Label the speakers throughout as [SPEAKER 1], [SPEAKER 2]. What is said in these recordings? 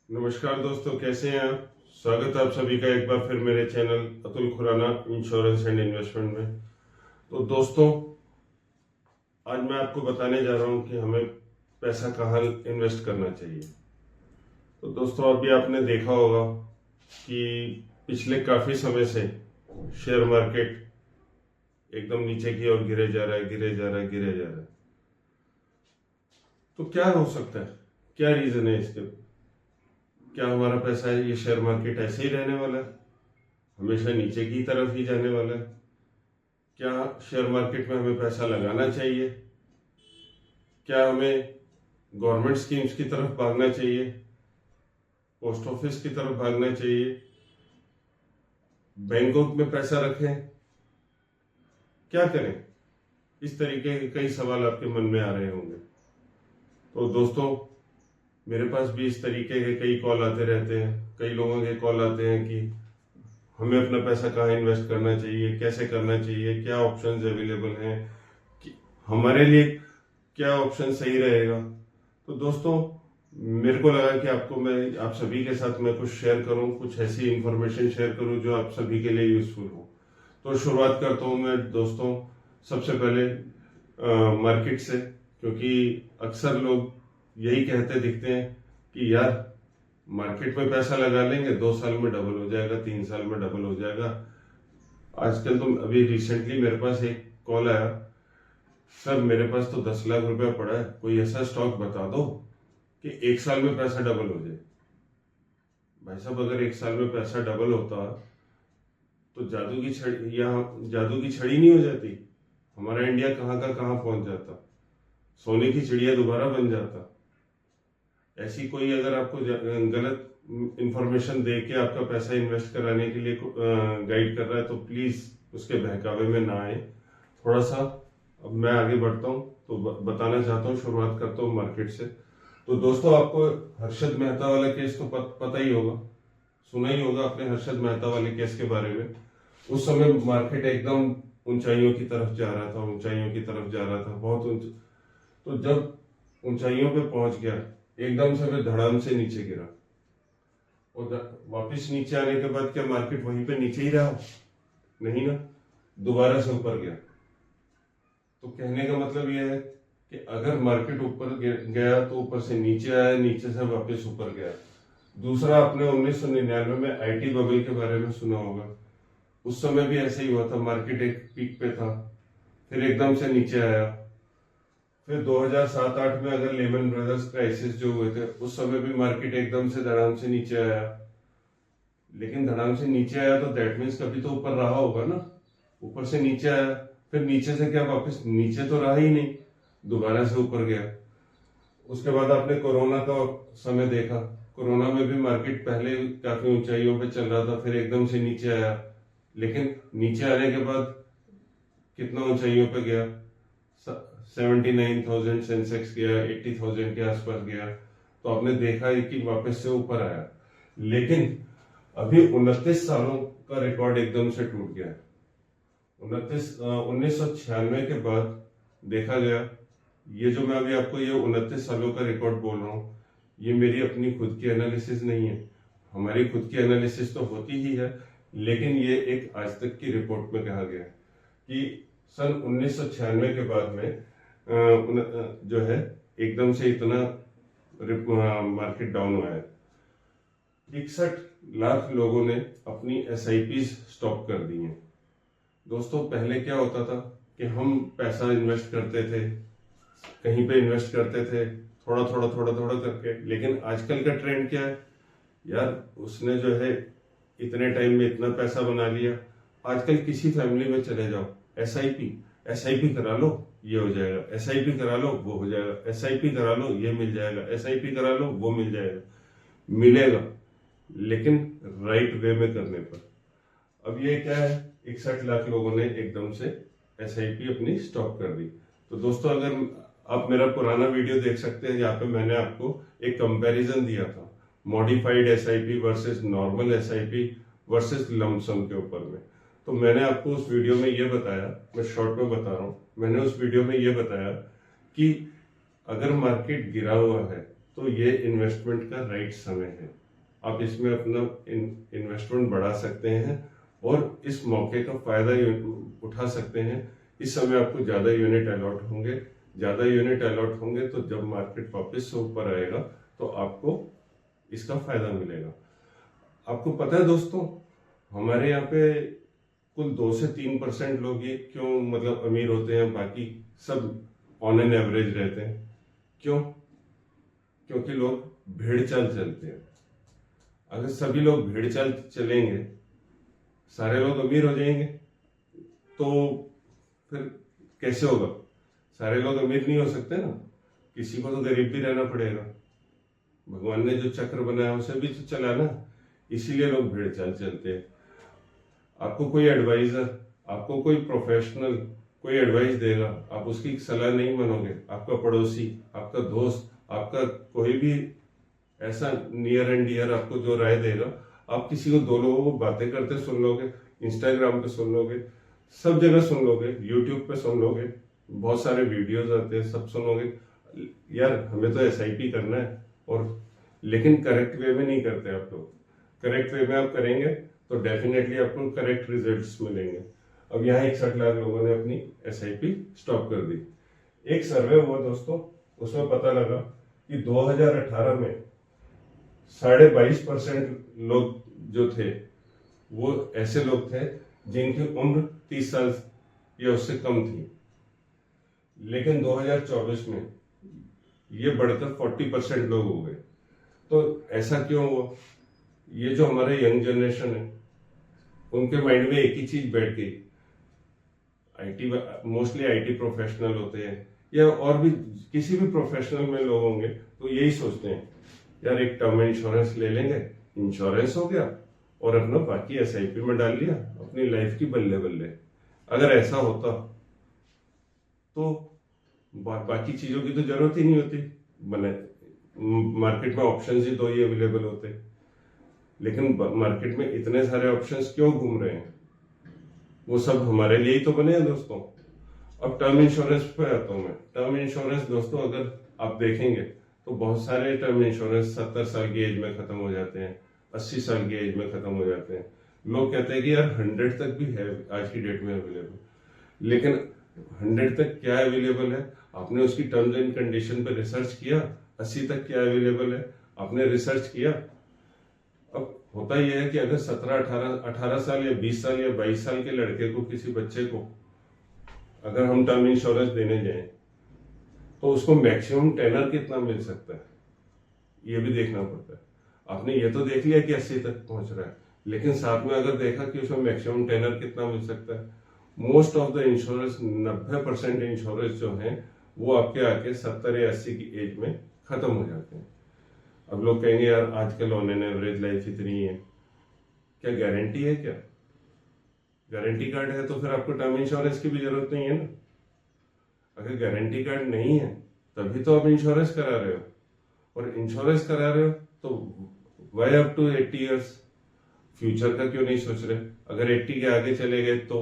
[SPEAKER 1] नमस्कार दोस्तों, कैसे हैं आप। स्वागत है आप सभी का एक बार फिर मेरे channel Atul Khurana insurance and investment में। तो दोस्तों, आज मैं आपको बताने जा रहा हूं कि हमें पैसा कहाँ इन्वेस्ट करना चाहिए। तो दोस्तों, अभी आपने देखा होगा कि पिछले काफी समय से शेयर मार्केट एकदम नीचे की ओर गिरे जा रहा है, गिरे जा रहा है, गिरे जा रहा है। तो क्या हो सकता है, क्या रीजन है इसके। क्या हमारा पैसा है ये शेयर मार्केट ऐसे ही रहने वाला है, हमेशा नीचे की तरफ ही जाने वाला है। क्या शेयर मार्केट में हमें पैसा लगाना चाहिए, क्या हमें गवर्नमेंट स्कीम्स की तरफ भागना चाहिए, पोस्ट ऑफिस की तरफ भागना चाहिए, बैंकों में पैसा रखें, क्या करें। इस तरीके के कई सवाल आपके मन में आ रहे होंगे। तो दोस्तों, मेरे पास भी इस तरीके के कई कॉल आते रहते हैं। कई लोगों के कॉल आते हैं कि हमें अपना पैसा कहाँ इन्वेस्ट करना चाहिए, कैसे करना चाहिए, क्या ऑप्शंस अवेलेबल हैं, कि हमारे लिए क्या ऑप्शन सही रहेगा। तो दोस्तों, मेरे को लगा कि आप सभी के साथ मैं कुछ शेयर करूं, कुछ ऐसी इंफॉर्मेशन शेयर करूं जो आप सभी के लिए यूजफुल हो। तो शुरुआत करता हूं मैं दोस्तों सबसे पहले मार्केट से, क्योंकि अक्सर लोग यही कहते दिखते हैं कि यार मार्केट में पैसा लगा लेंगे, 2 साल में डबल हो जाएगा, 3 साल में डबल हो जाएगा। आजकल तो अभी रिसेंटली मेरे पास एक कॉल आया, सर मेरे पास तो 10 लाख रुपया पड़ा है, कोई ऐसा स्टॉक बता दो कि 1 साल में पैसा डबल हो जाए। भाई साहब, अगर 1 साल में पैसा डबल होता तो जादू की छड़ी नहीं हो जाती, हमारा इंडिया कहाँ का कहाँ पहुंच जाता, सोने की चिड़िया दोबारा बन जाता। ऐसी कोई अगर आपको गलत इंफॉर्मेशन दे के आपका पैसा इन्वेस्ट कराने के लिए गाइड कर रहा है तो प्लीज उसके बहकावे में ना आए। थोड़ा सा अब मैं आगे बढ़ता हूँ तो बताना चाहता हूँ, शुरुआत करता हूँ मार्केट से। तो दोस्तों, आपको हर्षद मेहता वाला केस तो पता ही होगा, सुना ही होगा आपने हर्षद मेहता वाले केस के बारे में। उस समय मार्केट एकदम ऊंचाइयों की तरफ जा रहा था, ऊंचाइयों की तरफ जा रहा था, बहुत ऊंचा। तो जब ऊंचाइयों पे पहुंच गया, एकदम से फिर धड़ाम से नीचे गिरा। और वापस नीचे आने के बाद क्या मार्केट वहीं पे नीचे ही रहा? नहीं ना, दोबारा से ऊपर गया। तो कहने का मतलब यह है कि अगर मार्केट ऊपर गया तो ऊपर से नीचे आया, नीचे से वापस ऊपर गया। दूसरा, आपने 1999 में आईटी बबल के बारे में सुना होगा। उस समय भी ऐसे ही हुआ था, मार्केट एक पीक पे था, फिर एकदम से नीचे आया। फिर 2007-8 में अगर लेमन ब्रदर्स क्राइसिस जो हुए थे, उस समय भी मार्केट एकदम से धड़ाम से नीचे आया। लेकिन धड़ाम से नीचे आया तो दैट मीन्स कभी तो ऊपर रहा होगा ना। ऊपर से नीचे आया, फिर नीचे से क्या वापस नीचे तो रहा ही नहीं, दोबारा से ऊपर गया। उसके बाद आपने कोरोना का समय देखा। कोरोना में भी मार्केट पहले काफी ऊंचाइयों पे चल रहा था, फिर एकदम से नीचे आया। लेकिन नीचे आने के बाद कितना ऊंचाइयों पे गया, 79,000 सेंसेक्स गया, 80,000 के आसपास गया। तो आपने देखा है कि वापस से ऊपर आया। लेकिन अभी 29 सालों का रिकॉर्ड एकदम से टूट गया। 1996 के बाद देखा गया, ये जो मैं अभी आपको ये 29 सालों का रिकॉर्ड बोल रहा हूँ, ये मेरी अपनी खुद की एनालिसिस नहीं है। हमारी खुद की एनालिसिस तो होती ही है, लेकिन ये एक आज तक की रिपोर्ट में कहा गया कि सन 1996 के बाद में जो है एकदम से इतना मार्केट डाउन हुआ है। 61 लाख लोगों ने अपनी एसआईपी स्टॉप कर दी हैं। दोस्तों, पहले क्या होता था कि हम पैसा इन्वेस्ट करते थे, कहीं पे इन्वेस्ट करते थे, थोड़ा थोड़ा थोड़ा थोड़ा करके। लेकिन आजकल का ट्रेंड क्या है यार, उसने जो है इतने टाइम में इतना पैसा बना लिया। आजकल किसी फैमिली में चले जाओ, एसआईपी करा लो, ये हो जाएगा, एसआईपी करा लो, वो हो जाएगा, एसआईपी करा लो, ये मिल जाएगा, एसआईपी करा लो, वो मिल जाएगा। मिलेगा, लेकिन राइट वे में करने पर। अब ये क्या है, 61 लाख लोगों ने एकदम से एसआईपी अपनी स्टॉप कर दी। तो दोस्तों, अगर आप मेरा पुराना वीडियो देख सकते हैं, यहाँ पे मैंने आपको एक कंपैरिजन दिया था, modified SIP versus normal SIP versus lump sum के ऊपर में। तो मैंने आपको उस वीडियो में ये बताया, मैं शॉर्ट में बता रहा हूँ, मैंने उस वीडियो में ये बताया कि अगर मार्केट गिरा हुआ है तो ये इन्वेस्टमेंट का राइट समय है। आप इसमें अपना इन्वेस्टमेंट बढ़ा सकते हैं और इस मौके का फायदा उठा सकते हैं। इस समय आपको ज्यादा यूनिट अलॉट होंगे, ज्यादा यूनिट अलॉट होंगे तो जब मार्केट वापस से ऊपर आएगा तो आपको इसका फायदा मिलेगा। आपको पता है दोस्तों, हमारे यहाँ पे कुल 2 से 3% लोग ये क्यों मतलब अमीर होते हैं, बाकी सब ऑन एन एवरेज रहते हैं। क्यों? क्योंकि लोग भेड़ चाल चलते हैं। अगर सभी लोग भेड़ चाल चलेंगे, सारे लोग अमीर हो जाएंगे, तो फिर कैसे होगा? सारे लोग अमीर नहीं हो सकते ना, किसी को तो गरीब भी रहना पड़ेगा। भगवान ने जो चक्र बनाया उसे भी तो चलाना, इसीलिए लोग भेड़ चाल चलते हैं। आपको कोई एडवाइजर, आपको कोई प्रोफेशनल कोई एडवाइस देगा, आप उसकी सलाह नहीं मानोगे। आपका पड़ोसी, आपका दोस्त, आपका कोई भी ऐसा नियर एंड डियर आपको जो राय देगा, आप किसी को 2 लोगों को बातें करते सुन लोगे, इंस्टाग्राम पे सुन लोगे, सब जगह सुन लोगे, यूट्यूब पे सुन लोगे, बहुत सारे वीडियोज आते हैं, सब सुनोगे। यार हमें तो SIP करना है, और लेकिन करेक्ट वे में नहीं करते आप लोग। करेक्ट वे में आप करेंगे तो डेफिनेटली आपको करेक्ट रिजल्ट्स मिलेंगे। अब यहाँ 61 लाख लोगों ने अपनी SIP स्टॉप कर दी। एक सर्वे हुआ दोस्तों, उसमें पता लगा कि 2018 में 22.5% लोग जो थे वो ऐसे लोग थे जिनकी उम्र 30 साल या उससे कम थी, लेकिन 2024 में ये बढ़कर 40% लोग हो गए। तो ऐसा क्यों हुआ? ये जो हमारे यंग जनरेशन है उनके माइंड में एक ही चीज बैठ गई। मोस्टली IT प्रोफेशनल होते हैं या और भी किसी भी प्रोफेशनल में लोग होंगे तो यही सोचते हैं, यार एक टर्म इंश्योरेंस ले लेंगे, इंश्योरेंस हो गया और अपना बाकी SIP में डाल लिया, अपनी लाइफ की बल्ले बल्ले। अगर ऐसा होता तो बाकी चीजों की तो जरूरत ही नहीं होती, बने मार्केट में ऑप्शंस ही 2 ही अवेलेबल होते। लेकिन मार्केट में इतने सारे ऑप्शंस क्यों घूम रहे हैं? वो सब हमारे लिए ही तो बने हैं दोस्तों। अब टर्म इंश्योरेंस पे आता हूं मैं। टर्म इंश्योरेंस दोस्तों अगर आप देखेंगे तो बहुत सारे टर्म इंश्योरेंस 70 साल की एज में खत्म हो जाते हैं, 80 साल की एज में खत्म हो जाते हैं। लोग कहते हैं कि यार 100 तक भी है आज की डेट में अवेलेबल, लेकिन 100 तक क्या अवेलेबल है? आपने उसकी टर्म्स एंड कंडीशन पे रिसर्च किया? 80 तक क्या अवेलेबल है आपने रिसर्च किया? अब होता यह है कि अगर 18 साल या 20 साल या 22 साल के लड़के को, किसी बच्चे को अगर हम टर्म इंश्योरेंस देने जाएं तो उसको मैक्सिमम टेनर कितना मिल सकता है ये भी देखना पड़ता है। आपने ये तो देख लिया कि 80 तक पहुंच रहा है, लेकिन साथ में अगर देखा कि उसमें मैक्सिमम टेनर कितना मिल सकता है। Most of the insurance, 90% insurance जो हैं वो आपके आके 70 या 80 की एज में खत्म हो जाते हैं। अब लोग कहेंगे यार आजकल ऑन एन एवरेज लाइफ इतनी है, क्या गारंटी है? क्या गारंटी कार्ड है तो फिर आपको टर्म इंश्योरेंस की भी जरूरत नहीं है ना। अगर गारंटी कार्ड नहीं है तभी तो आप इंश्योरेंस करा रहे हो, और इंश्योरेंस करा रहे हो तो why up to 80 years? Future का क्यों नहीं सोच रहे? अगर 80 के आगे चले गए तो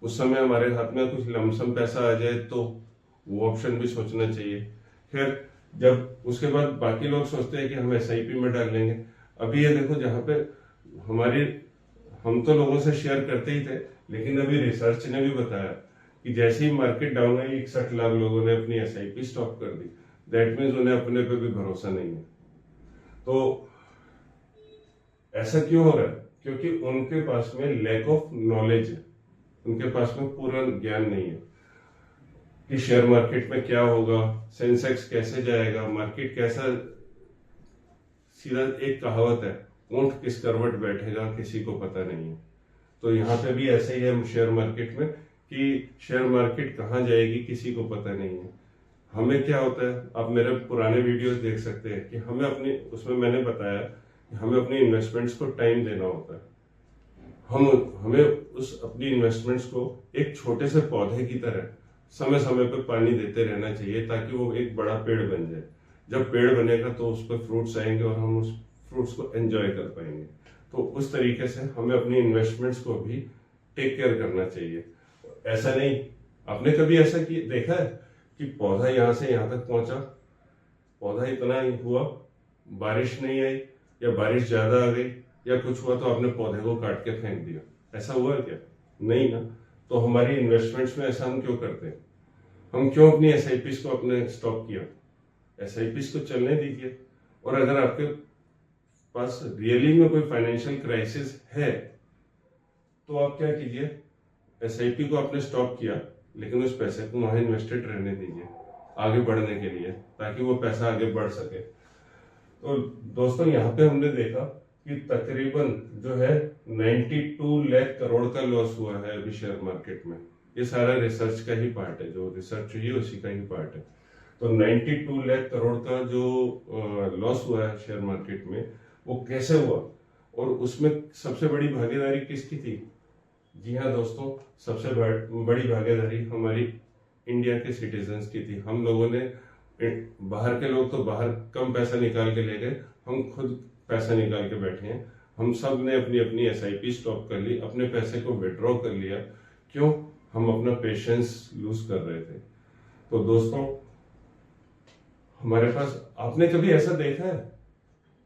[SPEAKER 1] उस समय हमारे हाथ में कुछ लमसम पैसा आ जाए तो वो ऑप्शन भी सोचना चाहिए। फिर जब उसके बाद बाकी लोग सोचते हैं कि हम SIP में डाल लेंगे। अभी ये देखो, जहां पे हम तो लोगों से शेयर करते ही थे, लेकिन अभी रिसर्च ने भी बताया कि जैसे ही मार्केट डाउन आई 61 लाख लोगों ने अपनी SIP स्टॉप कर दी। दैट मीन्स उन्हें अपने पे भी भरोसा नहीं है। तो ऐसा क्यों हो रहा है? क्योंकि उनके पास में लैक ऑफ नॉलेज है, उनके पास में पूरा ज्ञान नहीं है कि शेयर मार्केट में क्या होगा, सेंसेक्स कैसे जाएगा, मार्केट कैसा। सीधा एक कहावत है, ऊंट किस करवट बैठेगा किसी को पता नहीं है। तो यहाँ पे भी ऐसे ही है शेयर मार्केट में कि शेयर मार्केट कहाँ जाएगी किसी को पता नहीं है। हमें क्या होता है, आप मेरे पुराने वीडियोस देख सकते हैं कि हमें अपनी, उसमें मैंने बताया कि हमें अपनी इन्वेस्टमेंट्स को टाइम देना होता है। हमें उस अपनी इन्वेस्टमेंट्स को एक छोटे से पौधे की तरह समय समय पर पानी देते रहना चाहिए ताकि वो एक बड़ा पेड़ बन जाए। जब पेड़ बनेगा तो उस पर फ्रूट्स आएंगे और हम उस फ्रूट्स को एंजॉय कर पाएंगे। तो उस तरीके से हमें अपनी इन्वेस्टमेंट्स को भी टेक केयर करना चाहिए। ऐसा नहीं, आपने कभी ऐसा देखा है कि पौधा यहां से यहां तक पहुंचा पौधा इतना ही हुआ, बारिश नहीं आई या बारिश ज्यादा आ गई या कुछ हुआ तो आपने पौधे को काट के फेंक दिया, ऐसा हुआ क्या? नहीं ना। तो हमारी इन्वेस्टमेंट्स में ऐसा हम क्यों करते हैं? हम क्यों अपनी एसआईपीज को अपने स्टॉप किया? एसआईपीज को चलने दीजिए। और अगर आपके पास रियली में कोई फाइनेंशियल क्राइसिस है तो आप क्या कीजिए, एसआईपी को आपने स्टॉप किया लेकिन उस पैसे को वहां इन्वेस्टेड रहने दीजिए आगे बढ़ने के लिए, ताकि वो पैसा आगे बढ़ सके। तो दोस्तों यहाँ पे हमने देखा कि तकरीबन जो है 92 लाख करोड़ का लॉस हुआ है अभी शेयर मार्केट में। ये सारा रिसर्च का ही पार्ट है, जो रिसर्च हुई है उसी का ही पार्ट है। तो 92 लाख करोड़ का जो लॉस हुआ है शेयर मार्केट में, वो कैसे हुआ और उसमें सबसे बड़ी भागीदारी किसकी थी? जी हाँ दोस्तों, सबसे बड़ी भागीदारी हमारी इंडिया के सिटीजन्स की थी। हम लोगों ने, बाहर के लोग तो बाहर कम पैसा निकाल के ले गए, हम खुद पैसा निकाल के बैठे हैं। हम सब ने अपनी अपनी एसआईपी स्टॉप कर ली, अपने पैसे को विड्रॉ कर लिया। क्यों? हम अपना पेशेंस लूज कर रहे थे। तो दोस्तों हमारे पास, आपने कभी ऐसा देखा है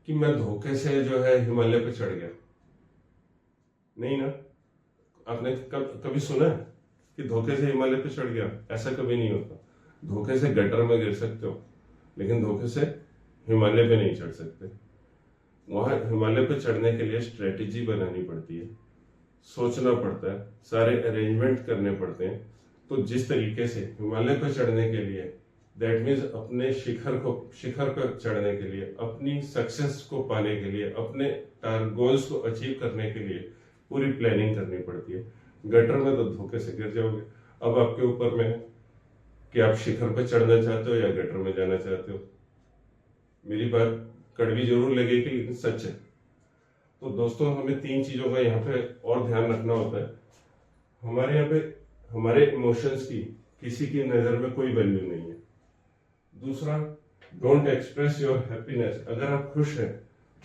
[SPEAKER 1] कि मैं धोखे से जो है हिमालय पे चढ़ गया? नहीं ना। आपने कभी सुना है कि धोखे से हिमालय पे चढ़ गया? ऐसा कभी नहीं होता। धोखे से गटर में गिर सकते हो लेकिन धोखे से हिमालय पे नहीं चढ़ सकते। वहां हिमालय पे चढ़ने के लिए स्ट्रेटेजी बनानी पड़ती है, सोचना पड़ता है, सारे अरेंजमेंट करने पड़ते हैं। तो जिस तरीके से हिमालय पे चढ़ने के लिए, दैट मीन्स अपने शिखर पर चढ़ने के लिए, अपनी सक्सेस को पाने के लिए, अपने गोल्स को अचीव करने के लिए पूरी प्लानिंग करनी पड़ती है। गटर में तो धोखे से गिर जाओगे। अब आपके ऊपर में है कि आप शिखर पर चढ़ना चाहते हो या गटर में जाना चाहते हो। मेरी बात कड़वी जरूर लगेगी लेकिन सच है। तो दोस्तों हमें 3 चीजों का यहाँ पे और ध्यान रखना होता है। हमारे यहाँ पे हमारे इमोशंस की किसी की नजर में कोई वैल्यू नहीं है। दूसरा, डोंट एक्सप्रेस योर हैप्पीनेस। अगर आप खुश हैं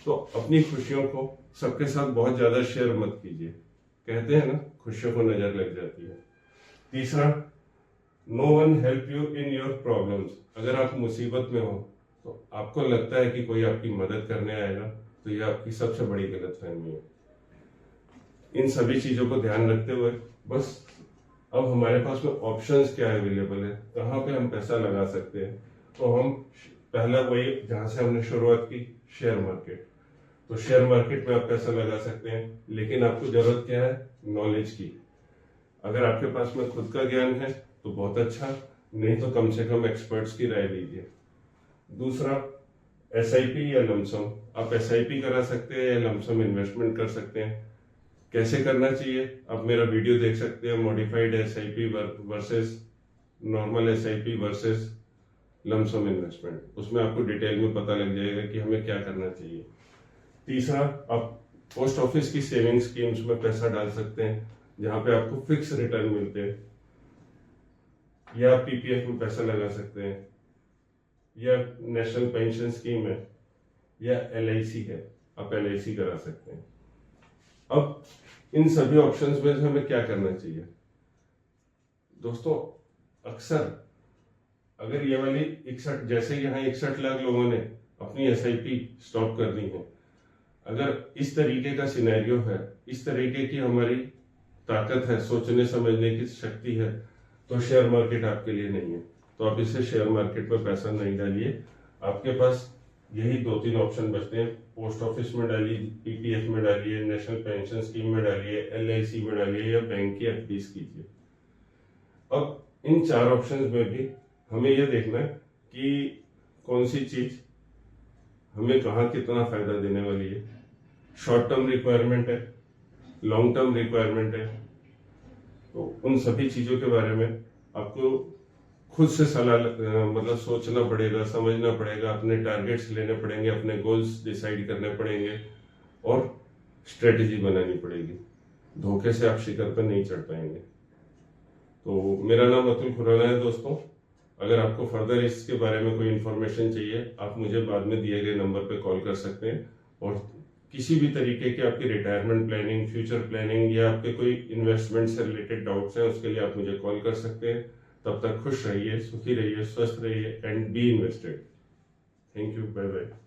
[SPEAKER 1] तो अपनी खुशियों को सबके साथ बहुत ज्यादा शेयर मत कीजिए। कहते हैं ना, खुशियों को नजर लग जाती है। तीसरा, no one help you in your problems. अगर आप मुसीबत में हो तो आपको लगता है कि कोई आपकी मदद करने आएगा, तो यह आपकी सबसे बड़ी गलतफहमी है। इन सभी चीजों को ध्यान रखते हुए बस अब हमारे पास में ऑप्शंस क्या अवेलेबल है, कहाँ पे हम पैसा लगा सकते हैं। तो हम पहला वही जहां से हमने शुरुआत की, शेयर मार्केट। तो शेयर मार्केट में आप पैसा लगा सकते हैं, लेकिन आपको जरूरत क्या है? नॉलेज की। अगर आपके पास में खुद का ज्ञान है तो बहुत अच्छा, नहीं तो कम से कम एक्सपर्ट्स की राय लीजिए। दूसरा, एसआईपी या लमसम। आप एसआईपी करा सकते हैं या लमसम इन्वेस्टमेंट कर सकते हैं। कैसे करना चाहिए आप मेरा वीडियो देख सकते हैं, modified SIP versus normal SIP versus lump sum investment. उसमें आपको डिटेल में पता लग जाएगा कि हमें क्या करना चाहिए। तीसरा, आप पोस्ट ऑफिस की सेविंग स्कीम्स में पैसा डाल सकते हैं जहां पे आपको फिक्स रिटर्न मिलते हैं, या पीपीएफ में पैसा लगा सकते हैं, या नेशनल पेंशन स्कीम है, या एलआईसी है, आप एलआईसी करा सकते हैं। अब इन सभी ऑप्शंस में हमें क्या करना चाहिए दोस्तों? अक्सर अगर ये वाली 61, जैसे यहाँ 61 लाख लोगों ने अपनी एसआईपी स्टॉप कर दी है, अगर इस तरीके का सिनेरियो है, इस तरीके की हमारी ताकत है, सोचने समझने की शक्ति है, तो शेयर मार्केट आपके लिए नहीं है। तो आप इसे शेयर मार्केट में पैसा नहीं डालिए। आपके पास यही 2-3 ऑप्शन बचते हैं। पोस्ट ऑफिस में डालिए, पीपीएफ में डालिए, नेशनल पेंशन स्कीम में डालिए, एलआईसी में डालिए, या बैंक की एफडीज कीजिए। अब इन 4 ऑप्शंस में भी हमें यह देखना है कि कौन सी चीज हमें कहाँ कितना फायदा देने वाली है। शॉर्ट टर्म रिक्वायरमेंट है, लॉन्ग टर्म रिक्वायरमेंट है। तो उन सभी चीजों के बारे में आपको खुद से सलाह मतलब सोचना पड़ेगा, समझना पड़ेगा, अपने टारगेट्स लेने पड़ेंगे, अपने गोल्स डिसाइड करने पड़ेंगे और स्ट्रेटेजी बनानी पड़ेगी। धोखे से आप शिखर पर नहीं चढ़ पाएंगे। तो मेरा नाम अतुल खुराना है दोस्तों। अगर आपको फर्दर इसके बारे में कोई इन्फॉर्मेशन चाहिए, आप मुझे बाद में दिए गए नंबर पे कॉल कर सकते हैं। और किसी भी तरीके की आपकी रिटायरमेंट प्लानिंग, फ्यूचर प्लानिंग, या आपके कोई इन्वेस्टमेंट से रिलेटेड डाउट्स हैं, उसके लिए आप मुझे कॉल कर सकते हैं। तब तक खुश रहिए, सुखी रहिए, स्वस्थ रहिए and be invested. Thank you, bye bye.